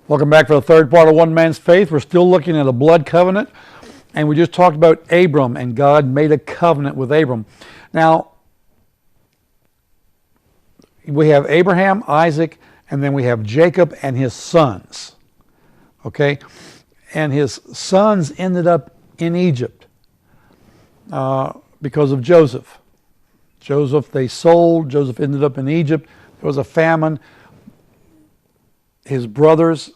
Welcome back for the third part of One Man's Faith. We're still looking at a blood covenant, and we just talked about Abram, and God made a covenant with Abram. Now, we have Abraham, Isaac, and then we have Jacob and his sons. Okay? And his sons ended up in Egypt because of Joseph. They sold. Joseph ended up in Egypt. There was a famine. His brothers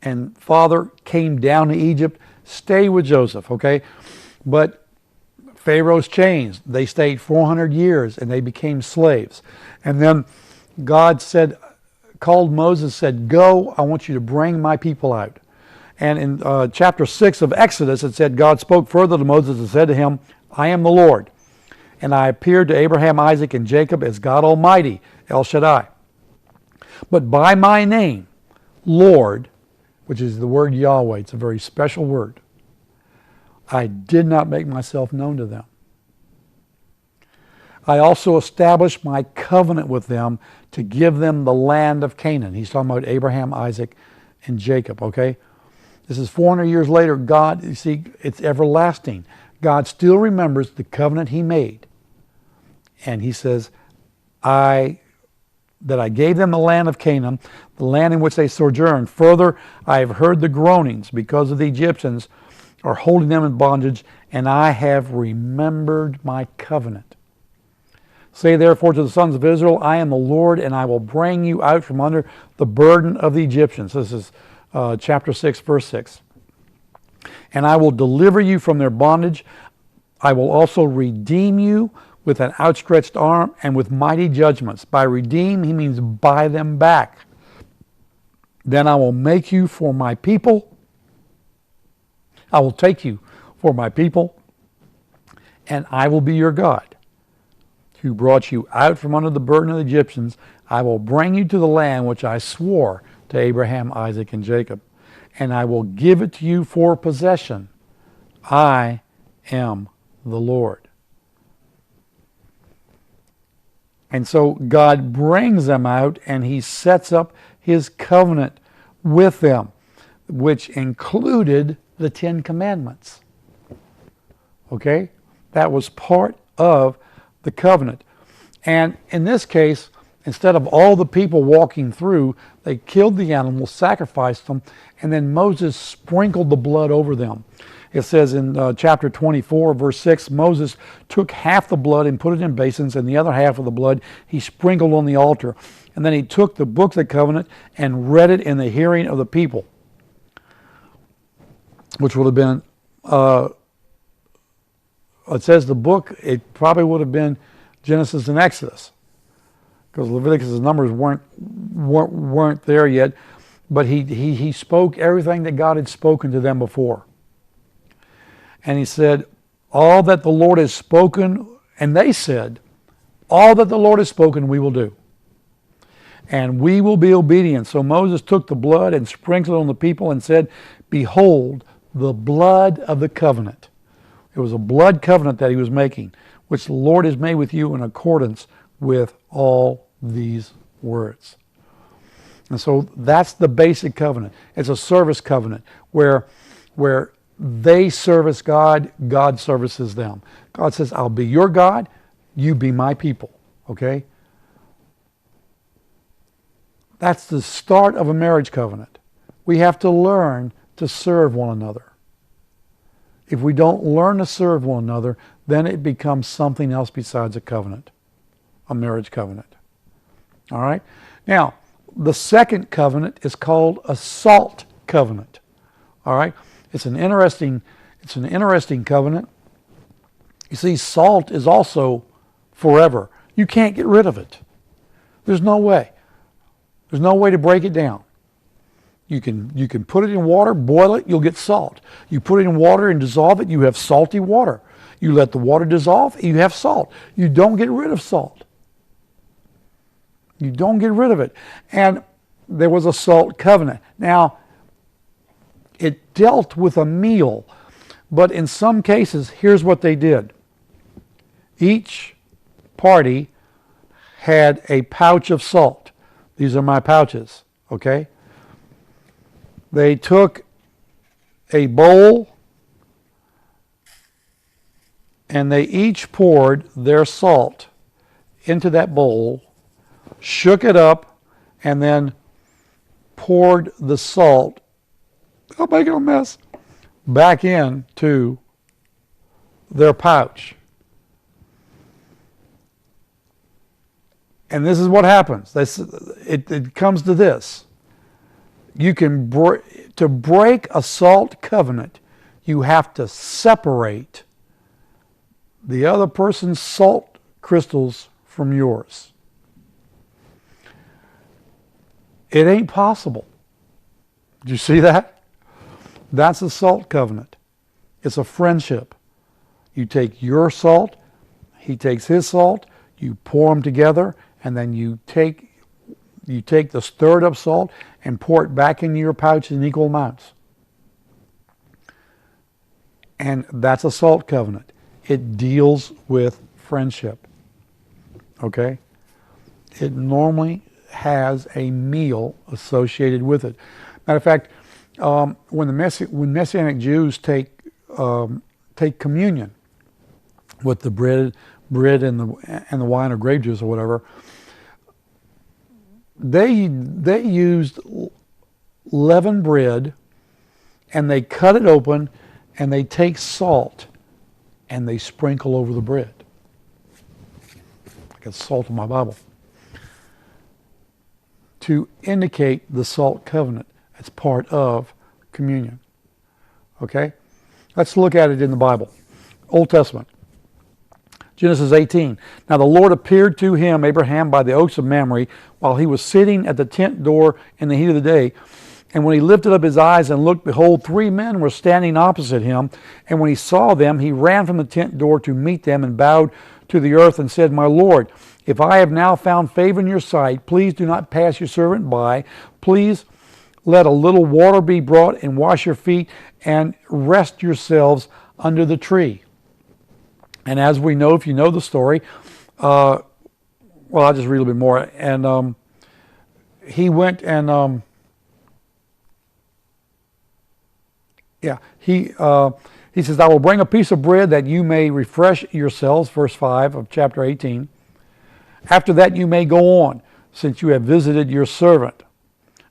and father came down to Egypt, stayed with Joseph, okay? But Pharaoh's changed. They stayed 400 years and they became slaves. And then God called Moses, said, "Go, I want you to bring my people out." And in chapter 6 of Exodus, it said, God spoke further to Moses and said to him, "I am the Lord, and I appeared to Abraham, Isaac, and Jacob as God Almighty, El Shaddai. But by my name, Lord," which is the word Yahweh, it's a very special word, "I did not make myself known to them. I also established my covenant with them to give them the land of Canaan." He's talking about Abraham, Isaac, and Jacob, okay? This is 400 years later. God, you see, it's everlasting. God still remembers the covenant he made. And he says, that I gave them the land of Canaan, the land in which they sojourned. Further, I have heard the groanings because of the Egyptians are holding them in bondage, and I have remembered my covenant. Say therefore to the sons of Israel, I am the Lord, and I will bring you out from under the burden of the Egyptians. This is chapter 6, verse 6. And I will deliver you from their bondage. I will also redeem you with an outstretched arm and with mighty judgments. By redeem, he means buy them back. Then I will make you for my people. I will take you for my people, and I will be your God, who brought you out from under the burden of the Egyptians. I will bring you to the land which I swore to Abraham, Isaac, and Jacob, and I will give it to you for possession. I am the Lord. And so God brings them out, and he sets up his covenant with them, which included the 10 Commandments. Okay? That was part of the covenant. And in this case, instead of all the people walking through, they killed the animals, sacrificed them, and then Moses sprinkled the blood over them. It says in chapter 24, verse 6, Moses took half the blood and put it in basins, and the other half of the blood he sprinkled on the altar. And then he took the book of the covenant and read it in the hearing of the people, which would have been, it says the book, it probably would have been Genesis and Exodus, because Leviticus and Numbers weren't there yet. But he spoke everything that God had spoken to them before. And he said, all that the Lord has spoken, and they said, all that the Lord has spoken we will do. And we will be obedient. So Moses took the blood and sprinkled it on the people and said, behold, the blood of the covenant. It was a blood covenant that he was making, which the Lord has made with you in accordance with all these words. And so that's the basic covenant. It's a service covenant where they service God, God services them. God says, I'll be your God, you be my people. Okay? That's the start of a marriage covenant. We have to learn to serve one another. If we don't learn to serve one another, then it becomes something else besides a covenant, a marriage covenant. All right? Now, the second covenant is called a salt covenant. All right? It's an interesting covenant. You see, salt is also forever. You can't get rid of it. There's no way. There's no way to break it down. You can put it in water, boil it, you'll get salt. You put it in water and dissolve it, you have salty water. You let the water dissolve, you have salt. You don't get rid of salt. You don't get rid of it. And there was a salt covenant. Now, it dealt with a meal, but in some cases, here's what they did. Each party had a pouch of salt. These are my pouches, okay? They took a bowl and they each poured their salt into that bowl, shook it up, and then poured the salt, I'm making a mess, back into their pouch. And this is what happens. It comes to this. You can to break a salt covenant, you have to separate the other person's salt crystals from yours. It ain't possible. Did you see that? That's a salt covenant. It's a friendship. You take your salt, he takes his salt, you pour them together, and then you take the stirred up salt and pour it back into your pouch in equal amounts. And that's a salt covenant. It deals with friendship. Okay? It normally has a meal associated with it. Matter of fact, when Messianic Jews take communion with the bread and the wine or grape juice or whatever, they used leavened bread, and they cut it open, and they take salt and they sprinkle over the bread. I got salt in my Bible to indicate the salt covenant. It's part of communion. Okay? Let's look at it in the Bible. Old Testament. Genesis 18. Now the Lord appeared to him, Abraham, by the oaks of Mamre, while he was sitting at the tent door in the heat of the day. And when he lifted up his eyes and looked, behold, 3 men were standing opposite him. And when he saw them, he ran from the tent door to meet them and bowed to the earth and said, My Lord, if I have now found favor in your sight, please do not pass your servant by. Please let a little water be brought and wash your feet and rest yourselves under the tree. And as we know, if you know the story, well, I'll just read a little bit more. And he went and, he says, I will bring a piece of bread that you may refresh yourselves, verse 5 of chapter 18. After that you may go on, since you have visited your servant.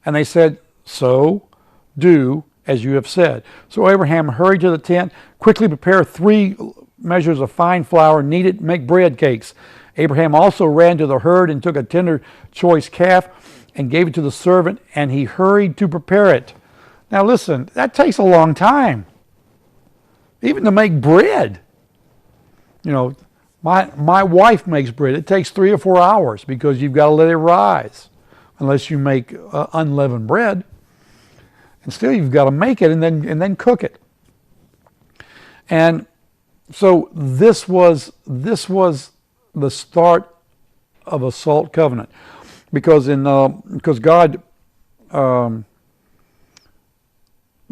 And they said, So do as you have said. So Abraham hurried to the tent, quickly prepared 3 measures of fine flour, kneaded, make bread cakes. Abraham also ran to the herd and took a tender choice calf and gave it to the servant, and he hurried to prepare it. Now listen, that takes a long time, even to make bread. You know, my wife makes bread. It takes 3 or 4 hours because you've got to let it rise, unless you make unleavened bread. And still, you've got to make it and then cook it. And so this was the start of a salt covenant, because God.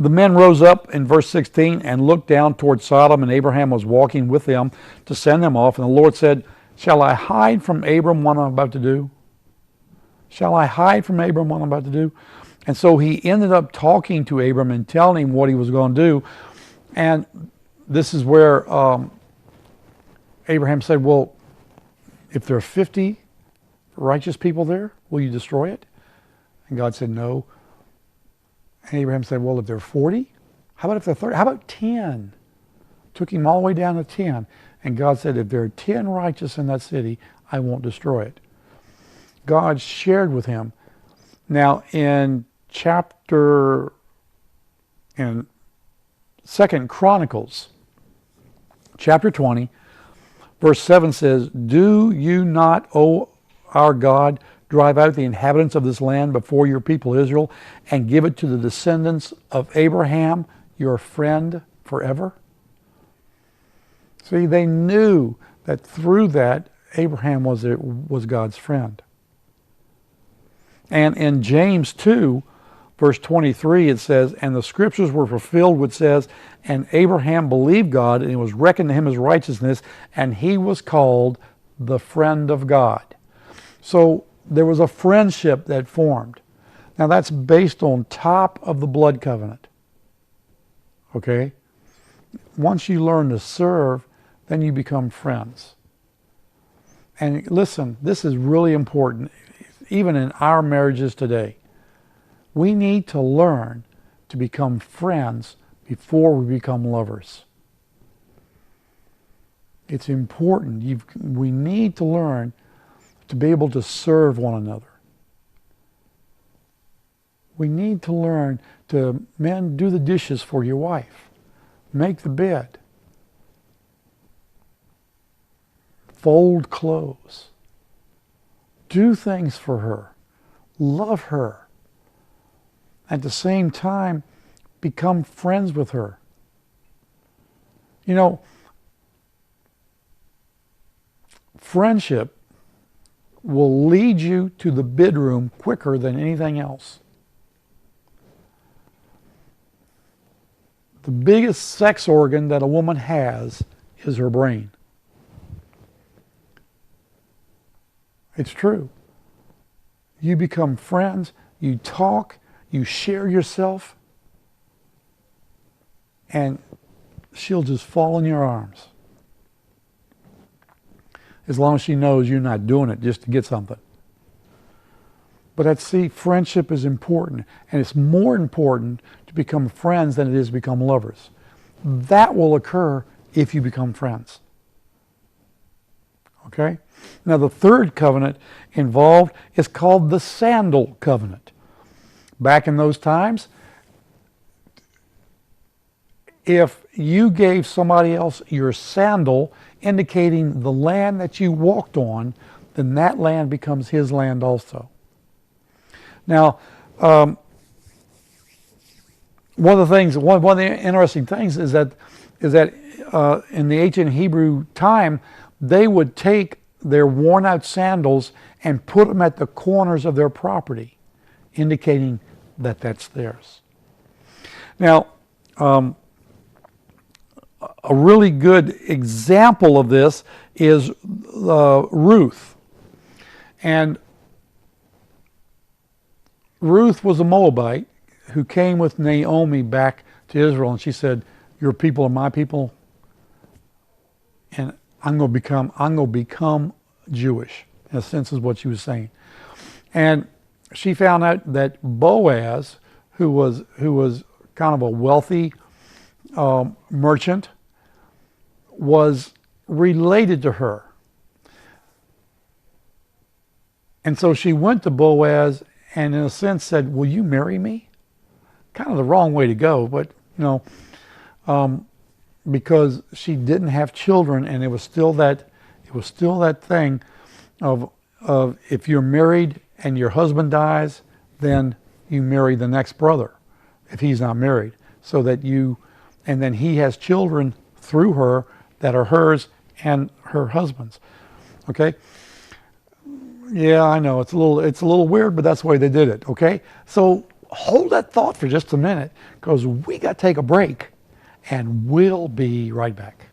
The men rose up in verse 16 and looked down toward Sodom, and Abraham was walking with them to send them off. And the Lord said, Shall I hide from Abram what I'm about to do? Shall I hide from Abram what I'm about to do? And so he ended up talking to Abram and telling him what he was going to do. And this is where Abraham said, Well, if there are 50 righteous people there, will you destroy it? And God said, No. And Abraham said, Well, if there are 40, how about if there are 30? How about 10? Took him all the way down to 10. And God said, if there are 10 righteous in that city, I won't destroy it. God shared with him. Now, in 2 Chronicles, chapter 20, verse 7 says, Do you not, O our God, drive out the inhabitants of this land before your people Israel and give it to the descendants of Abraham, your friend, forever? See, they knew that through that, Abraham was God's friend. And in James 2, verse 23, it says, And the scriptures were fulfilled, which says, And Abraham believed God, and it was reckoned to him as righteousness, and he was called the friend of God. So there was a friendship that formed. Now that's based on top of the blood covenant. Okay? Once you learn to serve, then you become friends. And listen, this is really important, even in our marriages today. We need to learn to become friends before we become lovers. It's important. We need to learn to be able to serve one another. We need to learn to, men, do the dishes for your wife. Make the bed. Fold clothes. Do things for her. Love her. At the same time, become friends with her. You know, friendship will lead you to the bedroom quicker than anything else. The biggest sex organ that a woman has is her brain. It's true. You become friends, you talk, you share yourself, and she'll just fall in your arms. As long as she knows you're not doing it just to get something. But friendship is important, and it's more important to become friends than it is to become lovers. That will occur if you become friends. Okay? Now the third covenant involved is called the sandal covenant. Back in those times, if you gave somebody else your sandal, indicating the land that you walked on, then that land becomes his land also. Now, one of the interesting things is that in the ancient Hebrew time, they would take their worn out sandals and put them at the corners of their property, indicating that that's theirs. Now, a really good example of this is Ruth. And Ruth was a Moabite who came with Naomi back to Israel, and she said, "Your people are my people, and I'm going to become Jewish." In a sense, is what she was saying. And she found out that Boaz, who was kind of a wealthy merchant, was related to her. And so she went to Boaz and in a sense said, "Will you marry me?" Kind of the wrong way to go, but because she didn't have children, and it was still that thing of if you're married and your husband dies, then you marry the next brother if he's not married, and then he has children through her that are hers and her husband's. Okay? Yeah, I know it's a little weird, but that's the way they did it. Okay? So hold that thought for just a minute, because we got to take a break, and we'll be right back.